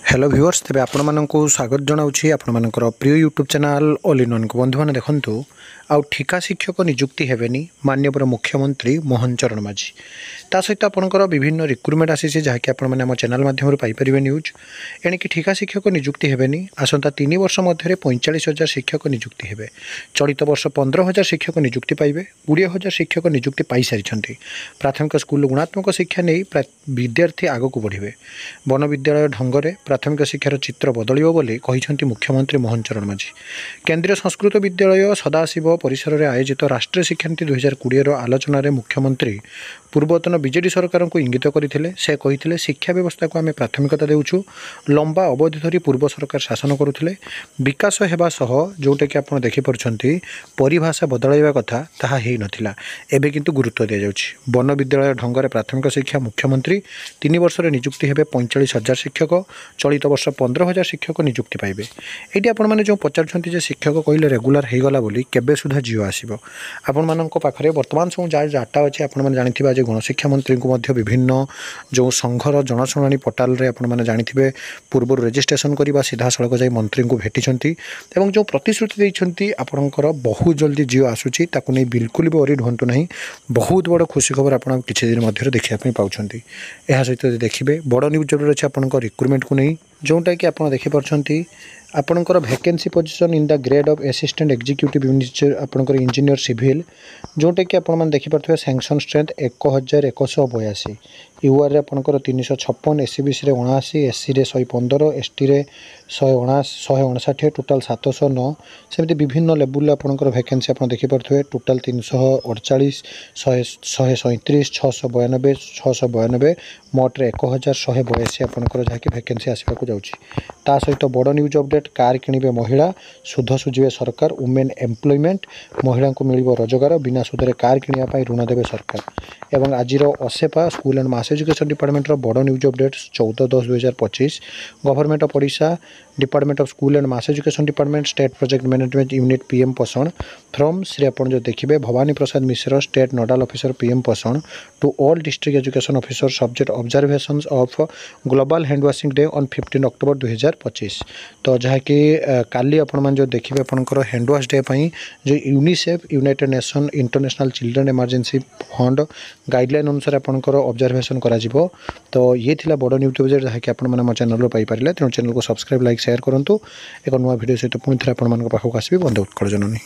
Hello viewers तेरे आपण मानक स्वागत जनाऊँगी आपण प्रिय YouTube channel all in one को बंधु मैंने देखूँ आउ ठिका शिक्षक नियुक्ति हेबेनी माननीय मुख्यमंत्री मोहन चरण माझी ता सहित आपंकर विभिन्न रिक्रुटमेंट आसी जहाँकि आपम चैनल माध्यम पाइपर न्यूज एणिकी ठिका शिक्षक नियुक्ति हेबेनी आसंता 3 वर्ष मध्य 45,000 शिक्षक नियुक्ति हेबे। चलित वर्ष 15,000 शिक्षक नियुक्ति पाइबे। 20,000 शिक्षक नियुक्ति पाई सारी प्राथमिक स्कूल गुणात्मक शिक्षा नहीं विद्यार्थी आगक बढ़े वन विद्यालय ढंगरे प्राथमिक शिक्षार चित्र बदलियो बोली कहिसेंति मुख्यमंत्री मोहन चरण माझी। केंद्रीय संस्कृत विद्यालय सदाशिव परिसर में आयोजित राष्ट्रीय शिक्षानीति 2020 आलोचन मुख्यमंत्री पूर्वतन बीजेडी सरकार को इंगित करते से कही शिक्षा व्यवस्था को आम प्राथमिकता देउछु। लंबा अवधि धरी पूर्व सरकार शासन करुले विकास हेबा सह जोटा कि आप देखिपुंट परिभाषा बदलवा कथा ताहा ही नथिला एबे किंतु गुरुत्व दि जाउछि। वन विद्यालय ढंगरे प्राथमिक शिक्षा मुख्यमंत्री 3 वर्ष नियुक्ति हेबे 45,000 शिक्षक। चलित वर्ष 15,000 शिक्षक नियुक्ति पाइबे। ये आपण मैंने जो पचारुछंती जे शिक्षक कहले रेगुलर हो गला बोली केबे सुधा जियो आसीबो आपण मानक पाखरे वर्तमान सब जा डाटा अच्छे आपण मैंने जानिथिबा जे गणशिक्षा मंत्री को मध्य विभिन्न जो संघर जनशुणाणी पोर्टाल रे आपण मैंने जानिथिबे पूर्व रजिस्ट्रेशन करबा सीधा सड़क जाई मंत्री को भेटिछंती एवं जो प्रतिश्रुति देइछंती आपणकर बहुत जल्दी जियो आसुची ताकू नै बिल्कुल भी वरीड होंतु नहीं। बहुत बड़ खुशी खबर आपण किछि दिन मध्य देखिया पाउछंती। एहा सहित देखिबे बड़ न्यूज जरूर अछि आपणकर रिक्रुटमेंट को नहीं जोटा कि आप देखिपुंट आपणकर vacancy position in the grade of assistant executive आपणकर इंजीनियर सिविल जोटा कि आप देखिपे सैंक्शन स्ट्रेंथ 1,182 यूआर आपणकर 356 एससीबीसी 79 एससी 115 एसटी 159 टोटाल 709 सेमती विभिन्न लेवल आपणकर वैकेंसी आप देखिपे टोटाल 348 137 692 692 मोट्रे 1,182 आपणकर जहाँकि वैकेंसी आसवाक जाऊँगी। ता सहित बड़ न्यूज अपडेट कार किणवे महिला सुध सुझे सरकार वुमेन एम्प्लॉयमेंट महिला को मिल रोजगार बिना सुधे कार किणापी ऋण देवे सरकार। एवं आज असेपा school and mass education department बड़ news update 14/10/2025 government of Odisha department of school and mass education department state project management unit PM Poshan from Shri आपण जो देखिए Bhavani Prasad Mishra state nodal officer PM Poshan to all district education officer subject observations of global hand washing day on 15 October 2025। तो जहाँकि काली आपण जो देखिए आपंकर हैंड वाश डे जो UNICEF United nation international children emergency fund guideline अनुसार आपंकर ऑब्जर्वेशन करा जिवो। तो ये थिला बड़ न्यूज जहाँकि आप चैनल पाइपर तेणु चैनल को सब्सक्राइब लाइक शेयर करूँ। एक नुआ वीडियो सहित पुणी थे आप पाखक आसबि बंदे उत्कल जननी।